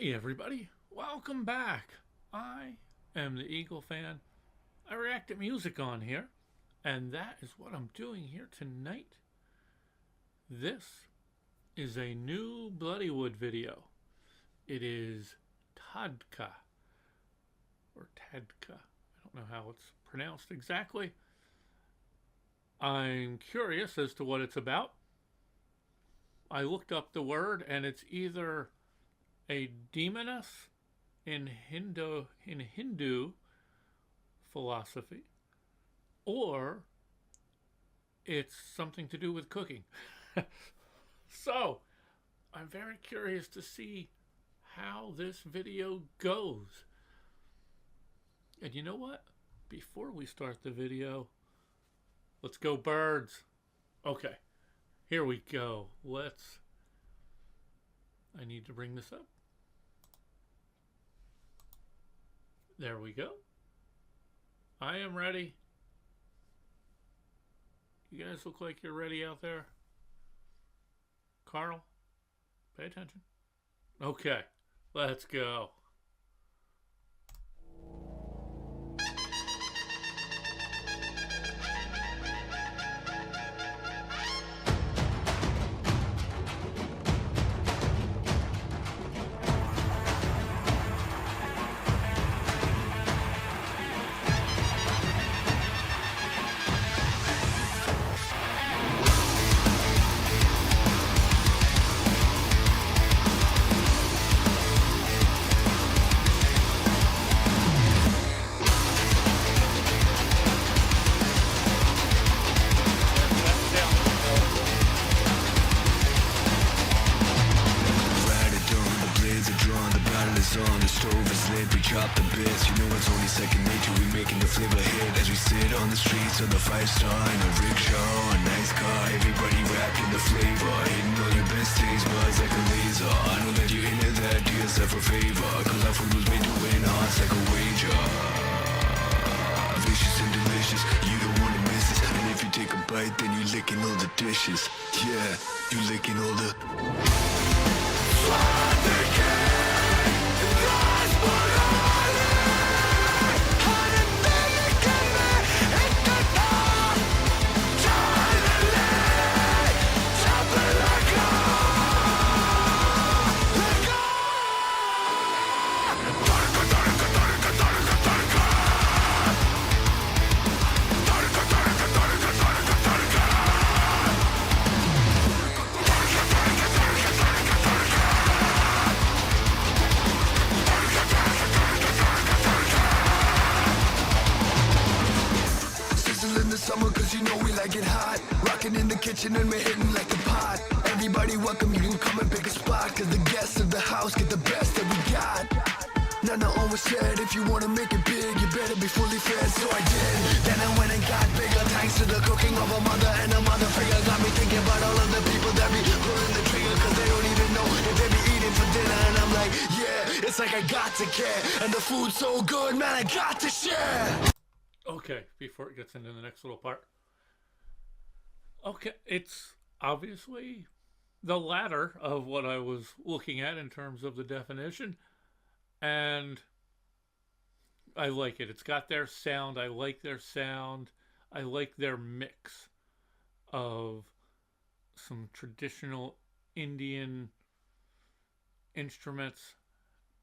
Hey everybody, welcome back. I am the EagleFan. I react to music on here, and that is what I'm doing here tonight. This is a new Bloodywood video. It is Tadka, or Tadka. I don't know how it's pronounced exactly. I'm curious as to what it's about. I looked up the word, and it's either a demoness in Hindu philosophy, or it's something to do with cooking. So I'm very curious to see how this video goes. And you know what? Before we start the video, let's go birds. Okay, here we go. I need to bring this up. There we go. I am ready. You guys look like you're ready out there. Carl, pay attention. Okay, let's go. On the stove is lit, we chop the bits. You know it's only second nature, we making the flavor hit. As we sit on the streets of the 5-star in a rickshaw, a nice car, everybody rapping the flavor. Hitting all your best taste buds like a laser. I know that you're into that, do yourself a favor, cause our food was made to win hearts like a wager. Vicious and delicious, you don't wanna miss this. And if you take a bite, then you licking all the dishes. Yeah, you licking all the summer, cause you know we like it hot. Rocking in the kitchen and we're hitting like the pot. Everybody welcome you, come and pick a spot, cause the guests of the house get the best that we got. Nana always said, if you wanna make it big, you better be fully fed, so I did. Then I went and got bigger, thanks to the cooking of a mother and a mother figure. Got me thinking about all of the people that be pulling the trigger, cause they don't even know if they be eating for dinner. And I'm like, yeah, it's like I got to care. And the food's so good, man, I got to share. Okay, before it gets into the next little part. Okay, it's obviously the latter of what I was looking at in terms of the definition. And I like it. It's got their sound. I like their sound. I like their mix of some traditional Indian instruments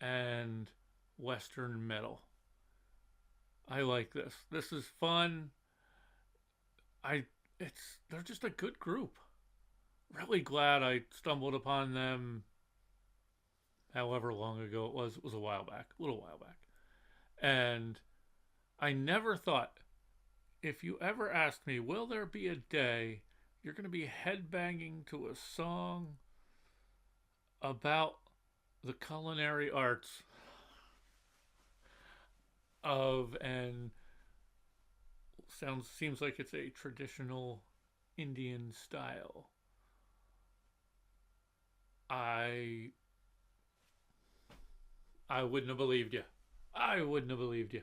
and Western metal. I like this. This is fun. They're just a good group. Really glad I stumbled upon them however long ago it was. It was a while back, a little while back. And I never thought, if you ever asked me, will there be a day you're going to be headbanging to a song about the culinary arts of and seems like it's a traditional Indian style. I wouldn't have believed you. I wouldn't have believed you.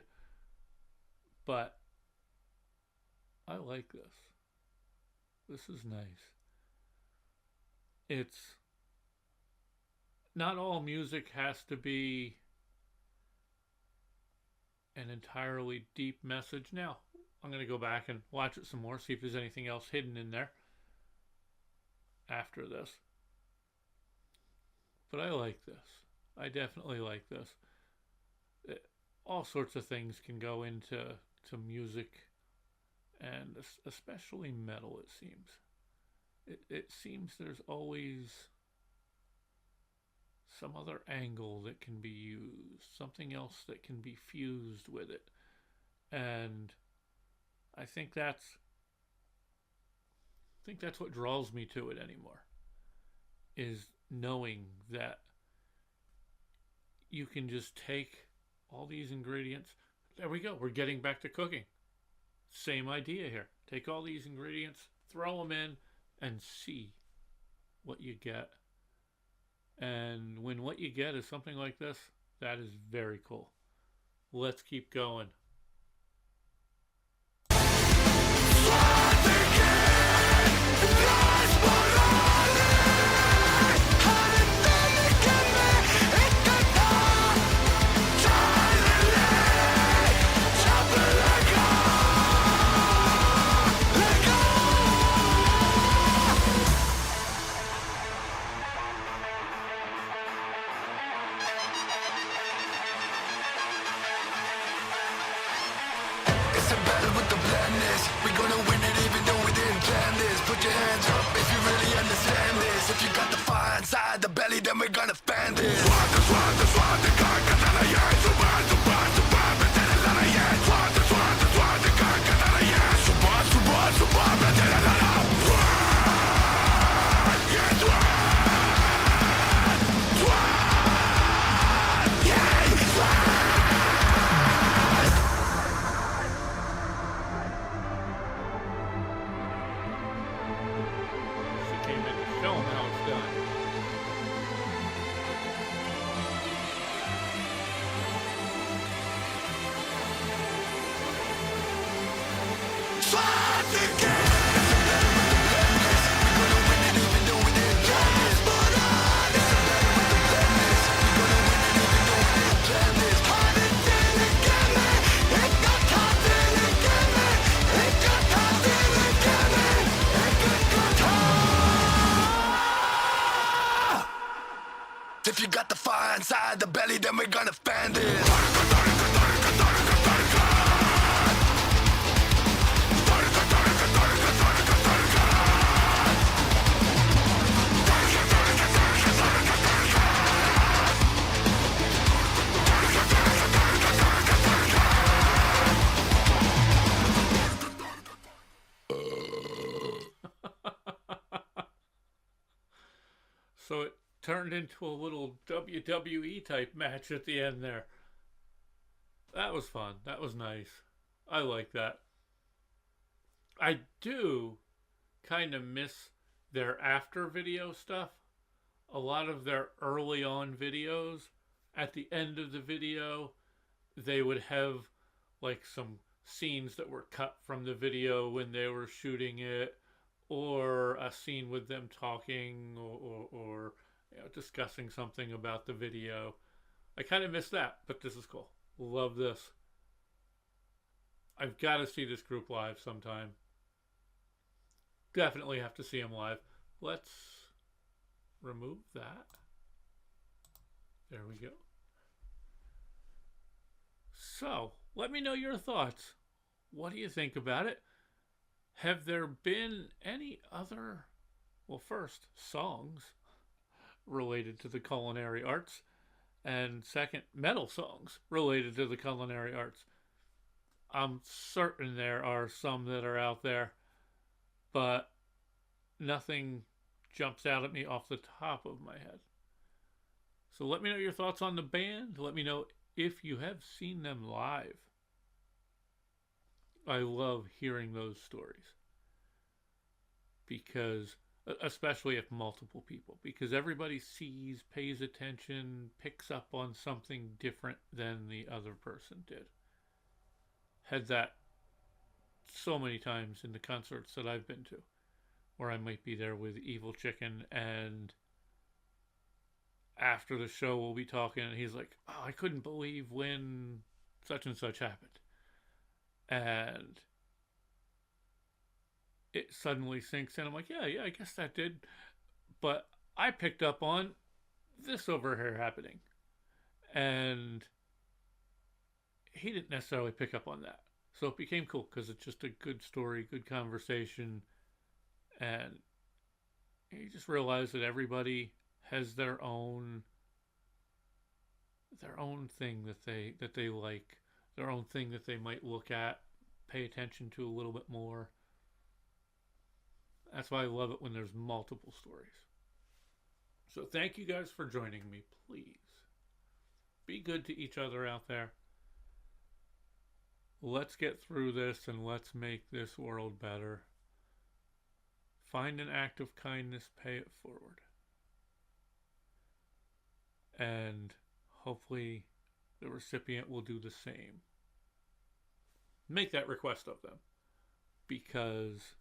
But I like this. This is nice. It's not all music has to be an entirely deep message. Now, I'm going to go back and watch it some more, see if there's anything else hidden in there after this. But I like this. I definitely like this. All sorts of things can go into music, and especially metal, it seems. It seems there's always some other angle that can be used, something else that can be fused with it. And I think that's what draws me to it anymore, is knowing that you can just take all these ingredients. There we go. We're getting back to cooking. Same idea here. Take all these ingredients, throw them in, and see what you get. And when what you get is something like this, that is very cool. Let's keep going. The belly, then we're gonna fan this. She came in to show him how it's done. If you got the fire inside the belly, then we're gonna fan this. So it turned into a little WWE type match at the end there. That was fun. That was nice. I like that. I do kind of miss their after video stuff. A lot of their early on videos, at the end of the video, they would have like some scenes that were cut from the video when they were shooting it, or a scene with them talking or discussing something about the video. I kind of miss that, but this is cool. Love this. I've got to see this group live sometime. Definitely have to see them live. Let's remove that. There we go. So, let me know your thoughts. What do you think about it? Have there been any other, well, first, songs related to the culinary arts, and second, metal songs related to the culinary arts? I'm certain there are some that are out there, but nothing jumps out at me off the top of my head. So let me know your thoughts on the band. Let me know if you have seen them live. I love hearing those stories, because especially if multiple people, because everybody sees, pays attention, picks up on something different than the other person did. Had that so many times in the concerts that I've been to, where I might be there with Evil Chicken, and after the show we'll be talking, and he's like, "Oh, I couldn't believe when such and such happened," and it suddenly sinks in. I'm like, yeah, I guess that did, but I picked up on this over here happening, and he didn't necessarily pick up on that. So it became cool because it's just a good story, good conversation, and you just realize that everybody has their own thing that they like, their own thing that they might look at, pay attention to a little bit more. That's why I love it when there's multiple stories. So thank you guys for joining me. Please be good to each other out there. Let's get through this and let's make this world better. Find an act of kindness, pay it forward. And hopefully the recipient will do the same. Make that request of them. Because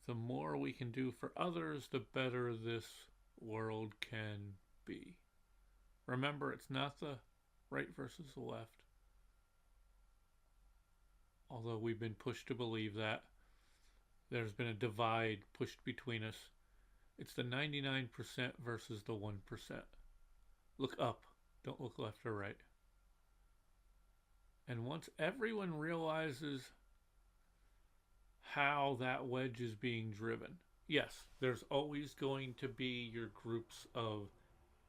the more we can do for others, the better this world can be. Remember, it's not the right versus the left. Although we've been pushed to believe that. There's been a divide pushed between us. It's the 99% versus the 1%. Look up. Don't look left or right. And once everyone realizes how that wedge is being driven, yes, there's always going to be your groups of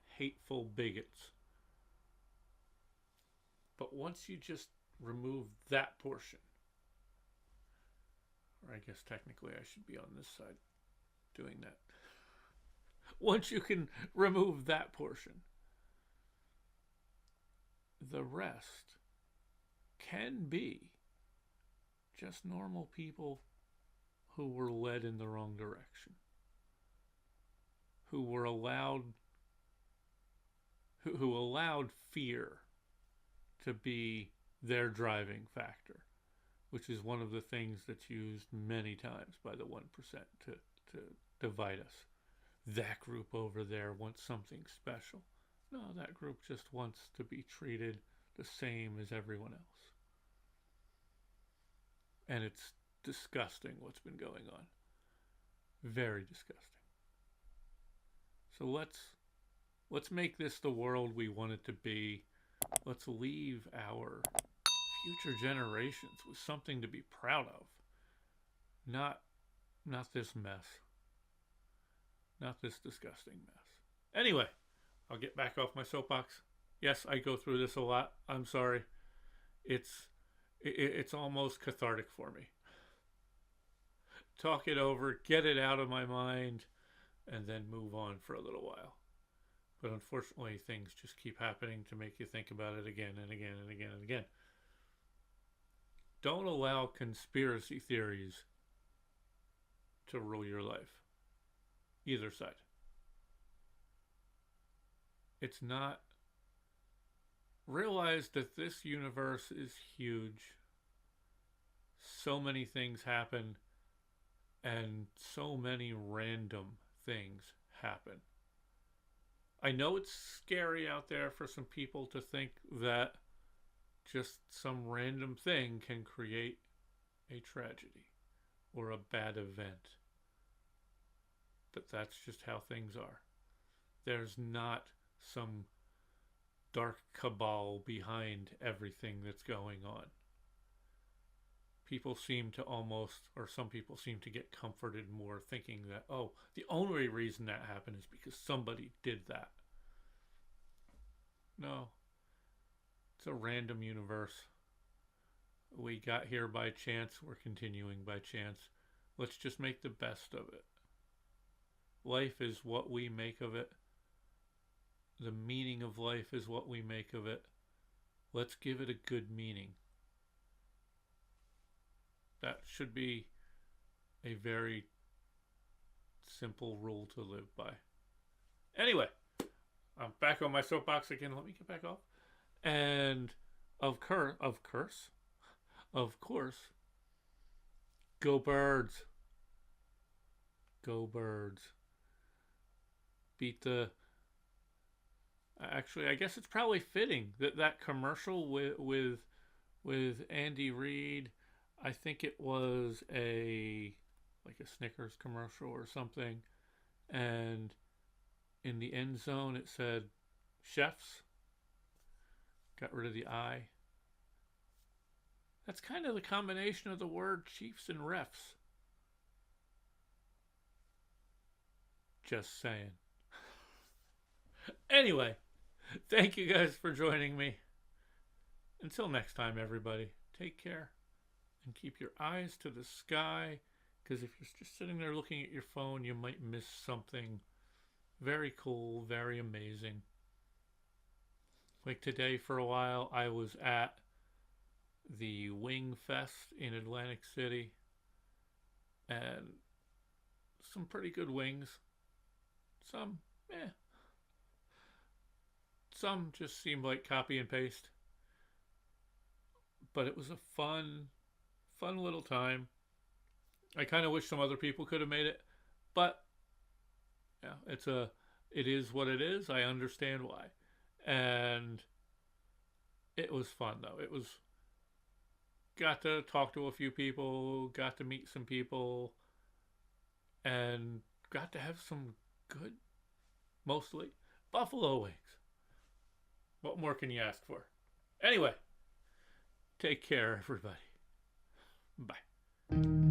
hateful bigots. But once you just remove that portion, or I guess technically I should be on this side doing that. Once you can remove that portion, the rest can be just normal people who were led in the wrong direction, who were allowed who allowed fear to be their driving factor, which is one of the things that's used many times by the 1% to divide us. That group over there wants something special. No, that group just wants to be treated the same as everyone else. And it's disgusting what's been going on. Very disgusting. So let's make this the world we want it to be. Let's leave our future generations with something to be proud of. Not this mess. Not this disgusting mess. Anyway, I'll get back off my soapbox. Yes, I go through this a lot. I'm sorry. It's almost cathartic for me. Talk it over, get it out of my mind, and then move on for a little while. But unfortunately, things just keep happening to make you think about it again and again and again and again. Don't allow conspiracy theories to rule your life. Either side. It's not. Realize that this universe is huge. So many things happen, and so many random things happen. I know it's scary out there for some people to think that just some random thing can create a tragedy or a bad event. But that's just how things are. There's not some dark cabal behind everything that's going on. People seem to some people seem to get comforted more thinking that, oh, the only reason that happened is because somebody did that. No. It's a random universe. We got here by chance. We're continuing by chance. Let's just make the best of it. Life is what we make of it. The meaning of life is what we make of it. Let's give it a good meaning. That should be a very simple rule to live by. Anyway, I'm back on my soapbox again. Let me get back off. And of course, go birds. Go birds. beat the. Actually, I guess it's probably fitting that that commercial with Andy Reid. I think it was a like a Snickers commercial or something, and in the end zone it said chefs. Got rid of the I. That's kind of the combination of the word Chiefs and refs. Just saying. Anyway, thank you guys for joining me. Until next time, everybody, take care and keep your eyes to the sky, because if you're just sitting there looking at your phone, you might miss something very cool, very amazing. Like today, for a while, I was at the Wing Fest in Atlantic City, and some pretty good wings. Some, Some just seemed like copy and paste. But it was a fun little time. I kind of wish some other people could have made it, but yeah, it is what it is. I understand why. And it was fun though. It was got to talk to a few people, got to meet some people, and got to have some good, mostly buffalo wings. What more can you ask for? Anyway, take care, everybody. Bye.